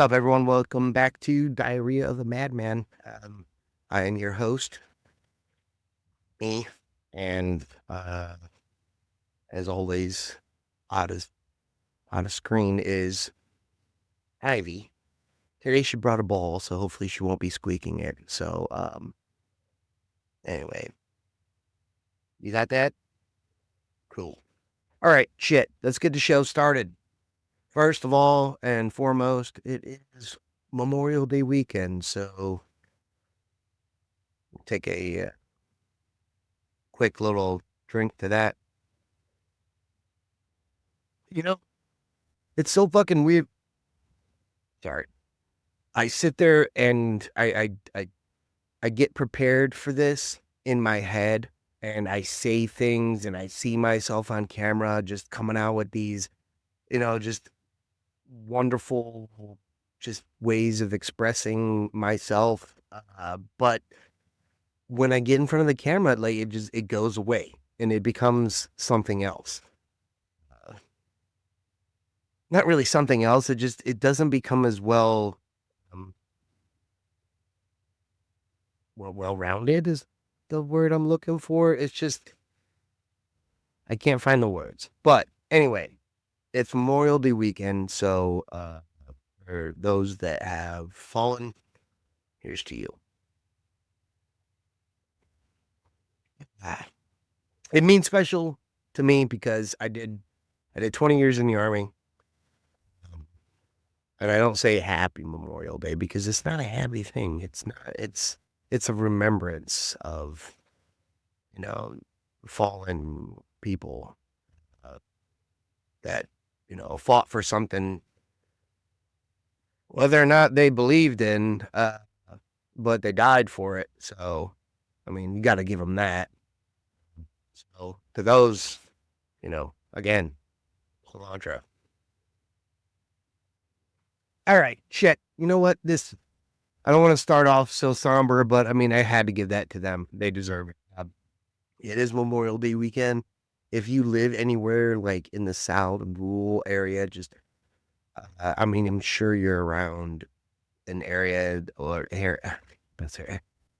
up, everyone? Welcome back to Diarrhea of the Madman. I am your host, me, and as always, on a screen is Ivy. Today she brought a ball, so hopefully she won't be squeaking it. So, anyway, you got that? Cool. All right, shit. Let's get the show started. First of all and foremost, it is Memorial Day weekend, so take a quick little drink to that. You know, it's so fucking weird. Sorry. I sit there and I get prepared for this in my head, and I say things and I see myself on camera just coming out with these, just wonderful just ways of expressing myself. But when I get in front of the camera, like it goes away and it becomes something else. Not really something else. It doesn't become as um, well-rounded is the word I'm looking for. It's just I can't find the words. But anyway, it's Memorial Day weekend, so for those that have fallen, here's to you. Ah, it means special to me because I did 20 years in the Army. And I don't say happy Memorial Day because it's not a happy thing. It's not. It's a remembrance of, you know, fallen people uh, that, fought for something, whether or not they believed in, but they died for it. So, I mean, you got to give them that. So, to those, again, cilantro. All right, shit. You know what? I don't want to start off so somber, but I mean, I had to give that to them. They deserve it. It is Memorial Day weekend. If you live anywhere like in the South, rural area, just, I mean, I'm sure you're around an area or here.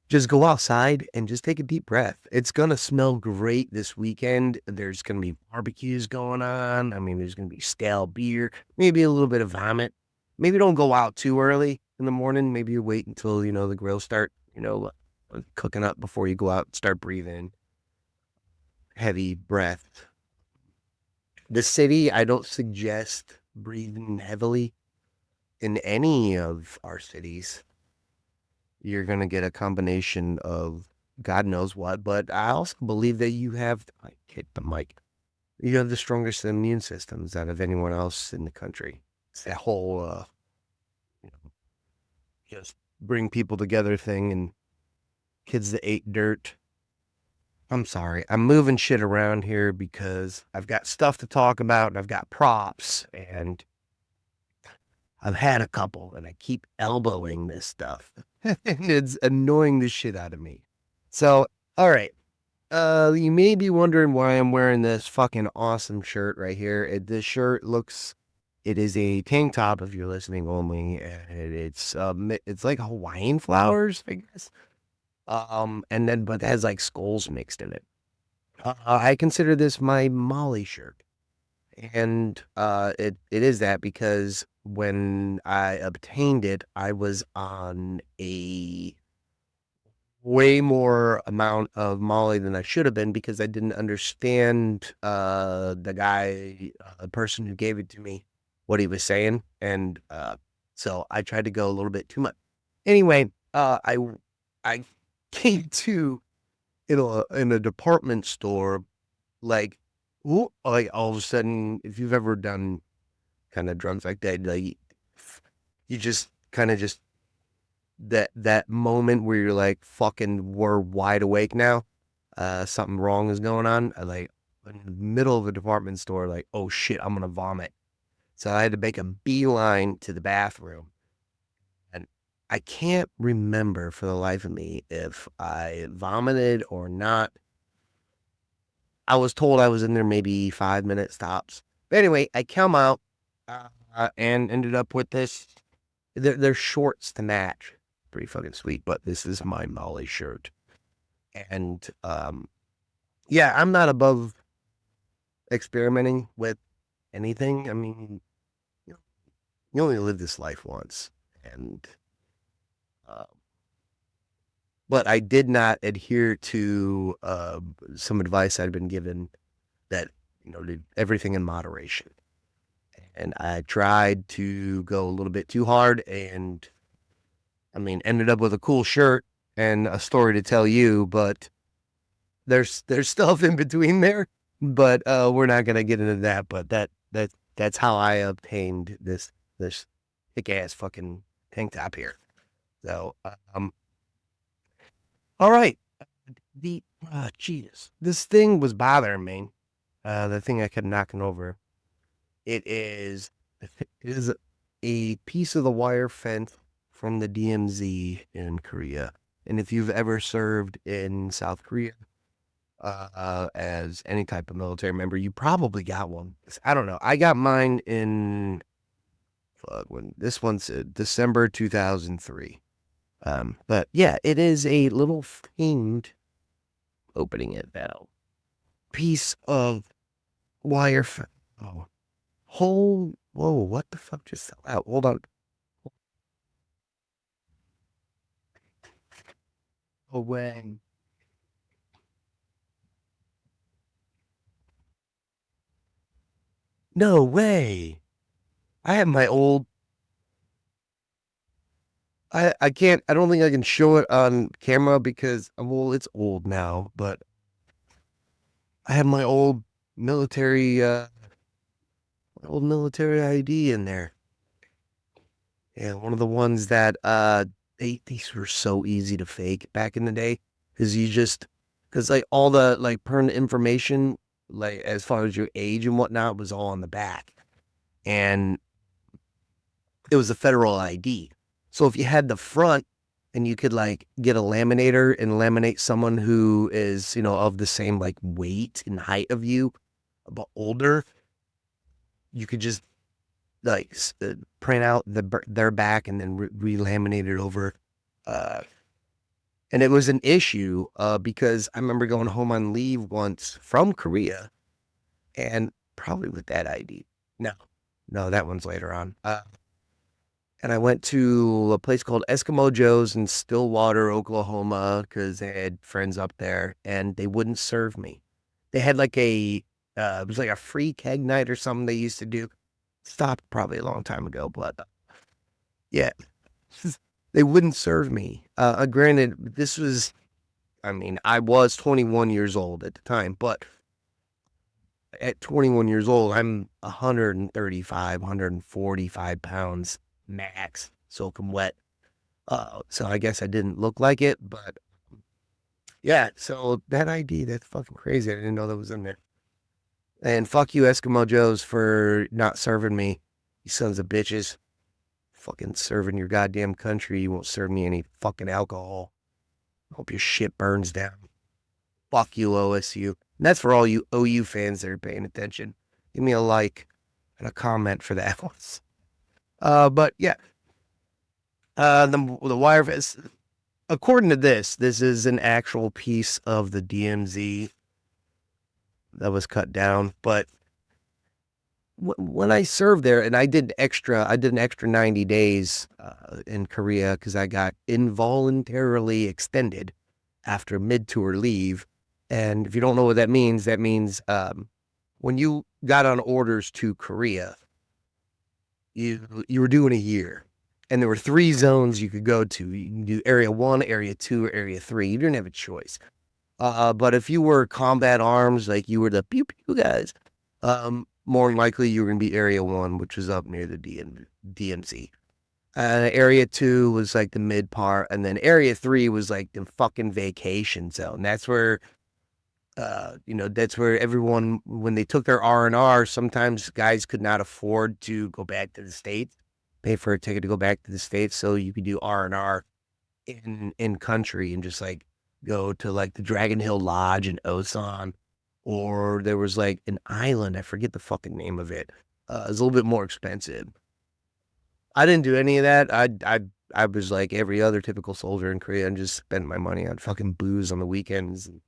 Just go outside and just take a deep breath. It's going to smell great this weekend. There's going to be barbecues going on. I mean, there's going to be stale beer, maybe a little bit of vomit. Maybe don't go out too early in the morning. Maybe you wait until, the grills start, cooking up before you go out and start breathing heavy breath. The city, I don't suggest breathing heavily in any of our cities. You're going to get a combination of God knows what, but I also believe that I hit the mic. You have the strongest immune systems out of anyone else in the country. It's that whole, you know, just bring people together thing and kids that ate dirt. I'm sorry. I'm moving shit around here because I've got stuff to talk about and I've got props and I've had a couple and I keep elbowing this stuff and it's annoying the shit out of me. So, all right. You may be wondering why I'm wearing this fucking awesome shirt right here. This shirt it is a tank top if you're listening only, and it's like Hawaiian flowers, I guess. But it has like skulls mixed in it. I consider this my Molly shirt. And it is that because when I obtained it, I was on a way more amount of Molly than I should have been because I didn't understand the person who gave it to me, what he was saying, and so I tried to go a little bit too much. Anyway, I came to in a department store like like all of a sudden, if you've ever done kind of drugs like that, like you just kind of just that moment where you're like, fucking, we're wide awake now. Something wrong is going on. I like in the middle of a department store, like, oh shit, I'm gonna vomit. So I had to make a beeline to the bathroom. And I can't remember for the life of me if I vomited or not. I was told I was in there maybe 5 minutes tops. But anyway, I come out and ended up with this They're shorts to match. Pretty fucking sweet. But this is my Molly shirt. And yeah, I'm not above experimenting with anything. I mean, you, know, you only live this life once. And uh, but I did not adhere to some advice I'd been given that, did everything in moderation. And I tried to go a little bit too hard and I mean, ended up with a cool shirt and a story to tell you, but there's stuff in between there, but we're not gonna get into that. But that's how I obtained this thick ass fucking tank top here. So all right, the Jesus, this thing was bothering me. The thing I kept knocking over. It is it is a piece of the wire fence from the DMZ in Korea. And if you've ever served in South Korea as any type of military member, you probably got one. I don't know. I got mine in when this one's December 2003. But yeah, it is a little famed opening it now. Piece of wire. Oh, whoa, what the fuck just fell out? Hold on. Away. No way. I have my old. I can't. I don't think I can show it on camera because well, it's old now. But I have military, uh, my old military ID in there. Yeah, one of the ones that these were so easy to fake back in the day because because like all the like pertinent information like as far as your age and whatnot was all on the back, and it was a federal ID. So if you had the front and you could like get a laminator and laminate someone who is, of the same like weight and height of you, but older, you could just like print out their back and then re-laminate it over. Uh, and it was an issue because I remember going home on leave once from Korea and probably with that ID. No, no, that one's later on. And I went to a place called Eskimo Joe's in Stillwater, Oklahoma, because they had friends up there, and they wouldn't serve me. They had like it was like a free keg night or something they used to do. Stopped probably a long time ago, but yeah, they wouldn't serve me. Granted, I mean, I was 21 years old at the time, but at 21 years old, I'm 135, 145 pounds max, soaking wet. So I guess I didn't look like it, but yeah. So that ID, that's fucking crazy. I didn't know that was in there. And fuck you, Eskimo Joes, for not serving me. You sons of bitches. Fucking serving your goddamn country. You won't serve me any fucking alcohol. Hope your shit burns down. Fuck you, OSU. And that's for all you OU fans that are paying attention. Give me a like and a comment for that one. But yeah, the wire fence. According to this is an actual piece of the DMZ that was cut down. But when I served there, and I did an extra 90 days in Korea because I got involuntarily extended after mid-tour leave. And if you don't know what that means when you got on orders to Korea, you were doing a year. And there were 3 zones you could go to. You can do Area 1, Area 2, or Area 3. You didn't have a choice. But if you were combat arms, like you were the pew pew guys, more than likely you were going to be Area 1, which was up near the DMZ. Area 2 was like the mid part, and then Area 3 was like the fucking vacation zone. That's where, that's where everyone, when they took their R&R, sometimes guys could not afford to go back to the States, pay for a ticket to go back to the States, so you could do R&R in country and just like go to like the Dragon Hill Lodge in Osan, or there was like an island, I forget the fucking name of it. It's a little bit more expensive. I didn't do any of that. I was like every other typical soldier in Korea and just spent my money on fucking booze on the weekends and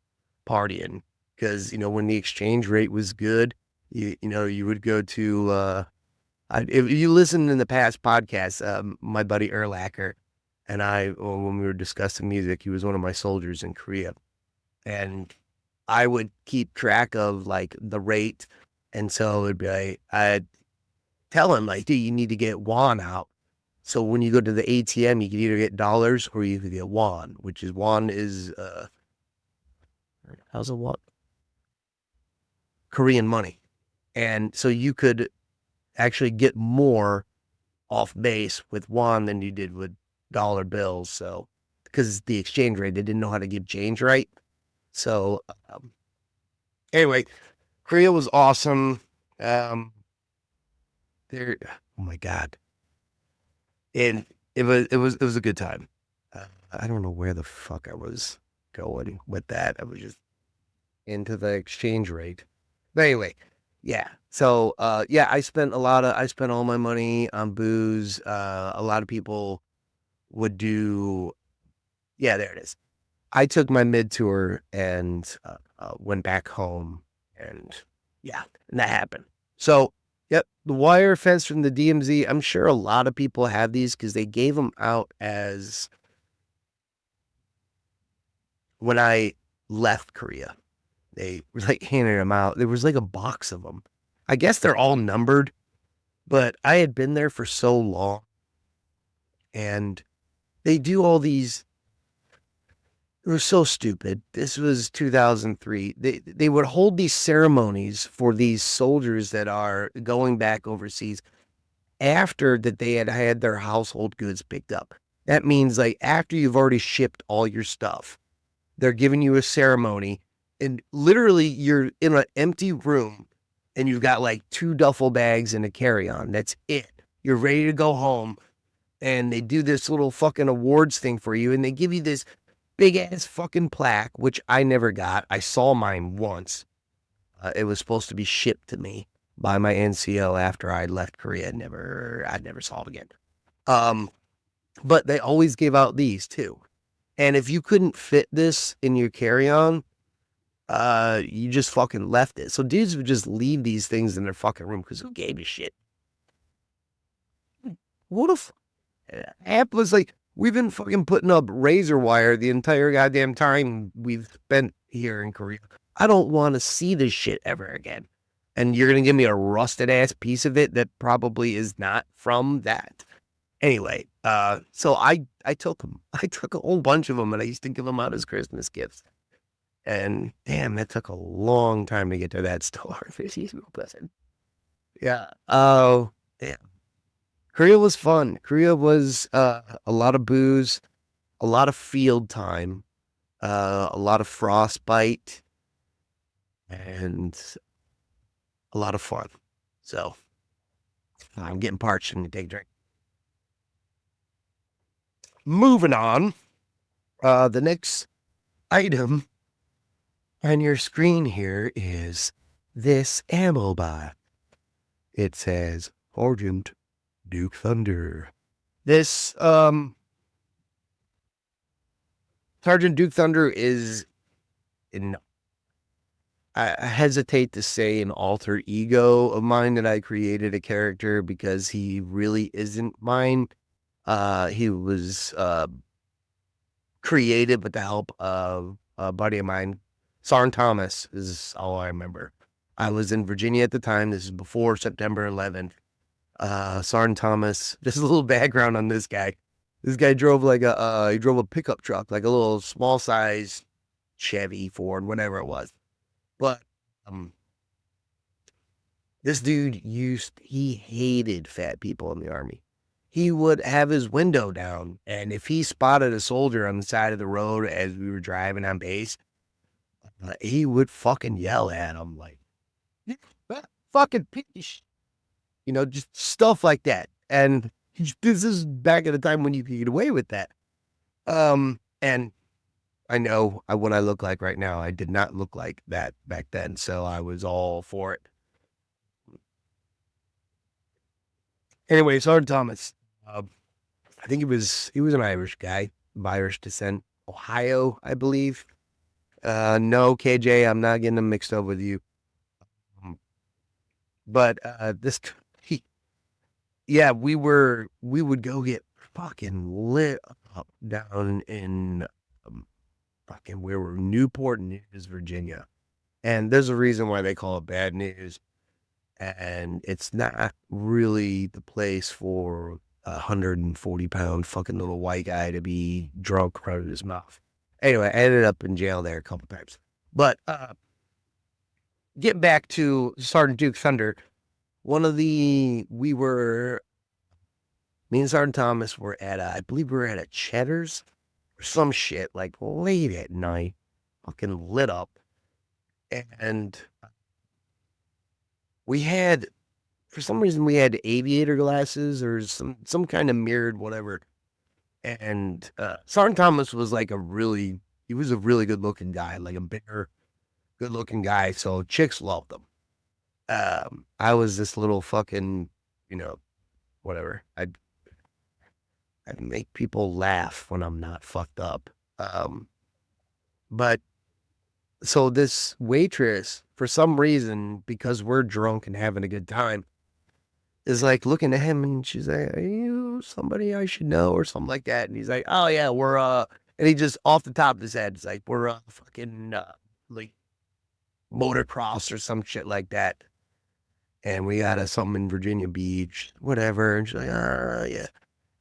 partying. Because, when the exchange rate was good, you would go to, if you listen in the past podcasts, my buddy Erlacher and when we were discussing music, he was one of my soldiers in Korea. And I would keep track of like the rate. And so it'd be like, I'd tell him like, dude, you need to get won out. So when you go to the ATM, you can either get dollars or you can get won, which is won is how's a won? Korean money. And so you could actually get more off base with won than you did with dollar bills. So because the exchange rate, they didn't know how to give change right. So anyway, Korea was awesome. Um, there, oh my god, and it was a good time. I don't know where the fuck I was going with that. I was just into the exchange rate. But anyway, yeah. So yeah, I spent all my money on booze. A lot of people would do yeah, there it is. I took my mid tour and went back home and yeah, and that happened. So yep, the wire fence from the DMZ. I'm sure a lot of people have these because they gave them out as when I left Korea. They were like handing them out. There was like a box of them. I guess they're all numbered, but I had been there for so long and they do all these. It was so stupid. This was 2003. They would hold these ceremonies for these soldiers that are going back overseas after that they had had their household goods picked up. That means like after you've already shipped all your stuff, they're giving you a ceremony and literally you're in an empty room and you've got like two duffel bags and a carry-on. That's it. You're ready to go home and they do this little fucking awards thing for you and they give you this big ass fucking plaque, which I never got. I saw mine once. It was supposed to be shipped to me by my NCO after I left Korea. I never saw it again. Um, but they always gave out these too. And if you couldn't fit this in your carry-on, you just fucking left it. So dudes would just leave these things in their fucking room because who gave a shit? What if App was like, we've been fucking putting up razor wire the entire goddamn time we've spent here in Korea. I don't want to see this shit ever again. And you're going to give me a rusted ass piece of it that probably is not from that. Anyway, so I took them. I took a whole bunch of them and I used to give them out as Christmas gifts. And damn, that took a long time to get to that store. Yeah. Oh, damn. Korea was fun. Korea was a lot of booze, a lot of field time, a lot of frostbite, and a lot of fun. So I'm getting parched and take a drink. Moving on. The next item on your screen here is this ammo bot. It says Sergeant Duke Thunder. This Sergeant Duke Thunder is in I hesitate to say an alter ego of mine that I created a character because he really isn't mine. He was created with the help of a buddy of mine. Sarn Thomas is all I remember. I was in Virginia at the time. This is before September 11th. Sarn Thomas, just a little background on this guy. This guy drove like he drove a pickup truck, like a little small size Chevy, Ford, whatever it was. But um, this dude he hated fat people in the army. He would have his window down, and if he spotted a soldier on the side of the road as we were driving on base, he would fucking yell at him like, fucking piece, just stuff like that. And this is back at a time when you could get away with that. And I know what I look like right now. I did not look like that back then, so I was all for it. Anyway, Sergeant Thomas. Uh, I think he was an Irish guy of Irish descent, Ohio, I believe. No, KJ, I'm not getting them mixed up with you. Um, But this, he, yeah, we would go get fucking lit up down in fucking where we're Newport News, Virginia. And there's a reason why they call it bad news. And it's not really the place for 140-pound fucking little white guy to be drunk out of his mouth. Anyway, I ended up in jail there a couple times. But getting back to Sergeant Duke Thunder, me and Sergeant Thomas were at I believe we were at a Cheddar's or some shit, like late at night, fucking lit up. And we had, for some reason, we had aviator glasses or some kind of mirrored whatever. And Sergeant Thomas was like he was a really good looking guy, like a bigger, good looking guy. So chicks loved him. I was this little fucking, you know, whatever. I'd make people laugh when I'm not fucked up. But so this waitress, for some reason, because we're drunk and having a good time, is like looking at him and she's like, "Are you somebody I should know?" or something like that. And he's like, "Oh yeah, we're and he just off the top of his head, it's like we're fucking like motocross or some shit like that. And we got a something in Virginia Beach, whatever." And she's like, "Ah, yeah."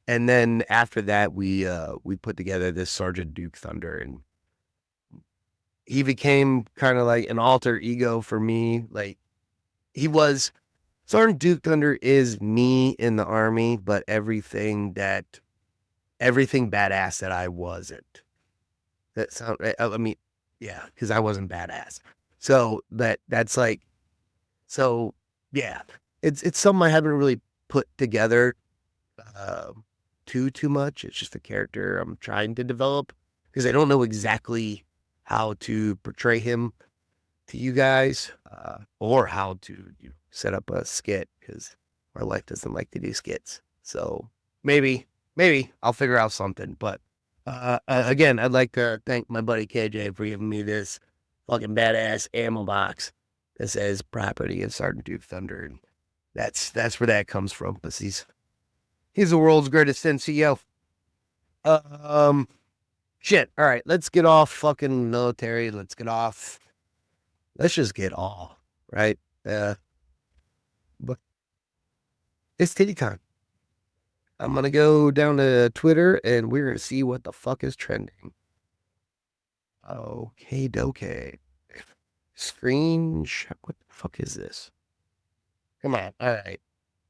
And then after that, we put together this Sergeant Duke Thunder, and he became kind of like an alter ego for me. Like he was Sergeant Duke Thunder is me in the army, but everything badass that I wasn't. That sound I mean, yeah, because I wasn't badass. So that's like so yeah. It's something I haven't really put together uh, too much. It's just a character I'm trying to develop because I don't know exactly how to portray him to you guys or how to set up a skit because my life doesn't like to do skits. So maybe I'll figure out something. But again, I'd like to thank my buddy KJ for giving me this fucking badass ammo box that says property of Sergeant Duke Thunder. And that's where that comes from. Because he's the world's greatest NCO. Um, shit. All right, let's get off fucking military. Let's just get off, right? But it's titty time. I'm gonna go down to Twitter and we're gonna see what the fuck is trending. Okay, doke. What the fuck is this? Come on. All right.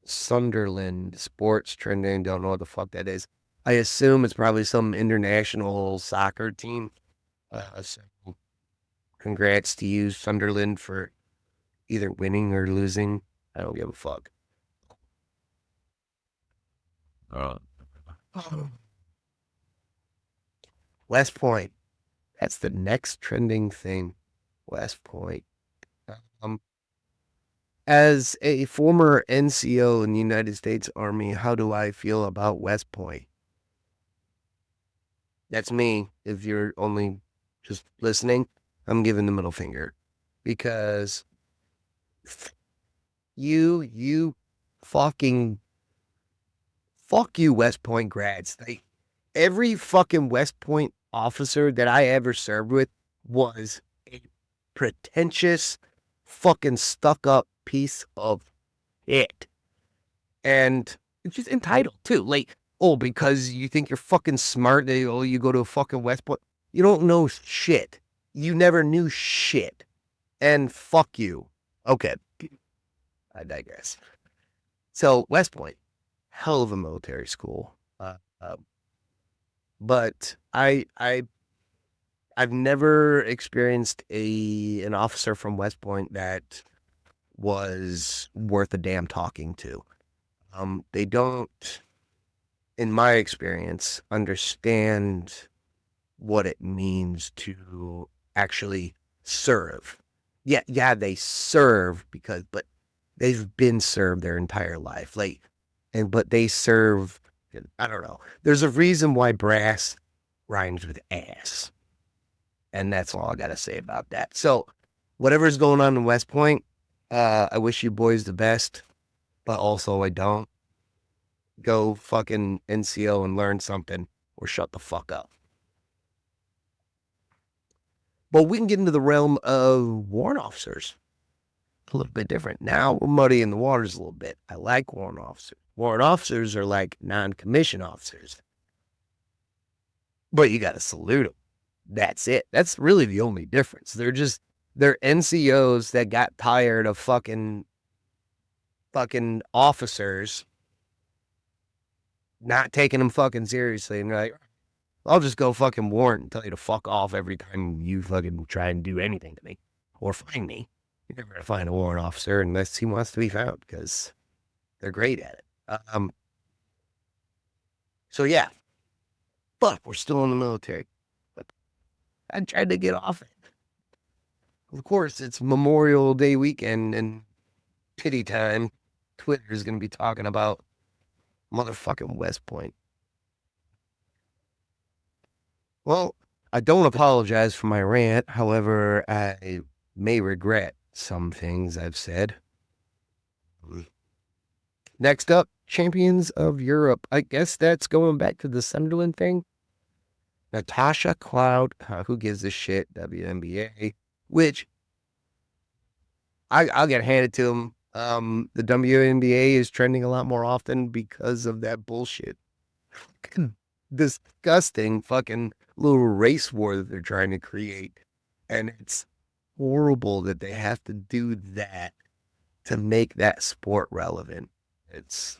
Sunderland sports trending. Don't know what the fuck that is. I assume it's probably some international soccer team. So congrats to you, Sunderland, for either winning or losing. I don't give a fuck. Uh, West Point. That's the next trending thing. West Point. Um, as a former NCO in the United States Army, how do I feel about West Point? That's me. If you're only just listening, I'm giving the middle finger because you fucking fuck you, West Point grads. Like every fucking West Point officer that I ever served with was a pretentious, fucking stuck up piece of shit. And it's just entitled too. Like, oh, because you think you're fucking smart, you go to a fucking West Point. You don't know shit. You never knew shit. And fuck you. Okay, I digress. So West Point, hell of a military school. But I've never experienced an officer from West Point that was worth a damn talking to. They don't, in my experience, understand what it means to actually serve. Yeah, they serve but they've been served their entire life. But they serve I don't know. There's a reason why brass rhymes with ass. And that's all I got to say about that. So, whatever's going on in West Point, I wish you boys the best, but also I don't. Go fucking NCO and learn something or shut the fuck up. But we can get into the realm of warrant officers. A little bit different. Now we're muddying the waters a little bit. I like warrant officers. Warrant officers are like non-commissioned officers. But you got to salute them. That's it. That's really the only difference. They're NCOs that got tired of fucking officers not taking them fucking seriously. And they're like, I'll just go fucking warrant and tell you to fuck off every time you fucking try and do anything to me or find me. You're never gonna find a warrant officer unless he wants to be found because they're great at it. So yeah, but we're still in the military. But I tried to get off it. Of course, it's Memorial Day weekend and pity time. Twitter is gonna be talking about motherfucking West Point. Well, I don't apologize for my rant. However, I may regret some things I've said. Next up, Champions of Europe. I guess that's going back to the Sunderland thing. Natasha Cloud, who gives a shit, WNBA, which I'll get handed to him. The WNBA is trending a lot more often because of that bullshit. Disgusting fucking little race war that they're trying to create. And it's horrible that they have to do that to make that sport relevant. It's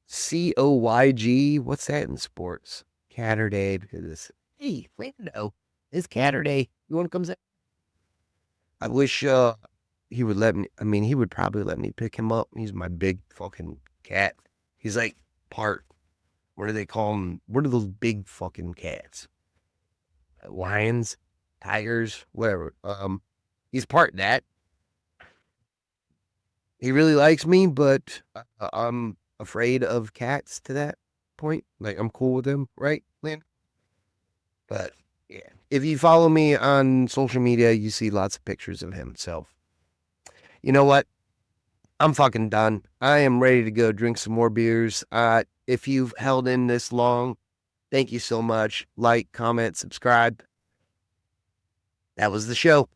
COYG. What's that in sports? Catterday, because it's, hey, Lando, it's Catterday. You want to come say? I wish he would let me. I mean, he would probably let me pick him up. He's my big fucking cat. He's like part. What do they call them? What are those big fucking cats? Lions, tigers, whatever. He's part that. He really likes me, but I'm afraid of cats to that point. Like, I'm cool with them, right, Lynn? But yeah, if you follow me on social media, you see lots of pictures of him. So, you know what? I'm fucking done. I am ready to go drink some more beers. If you've held in this long, thank you so much. Like, comment, subscribe. That was the show.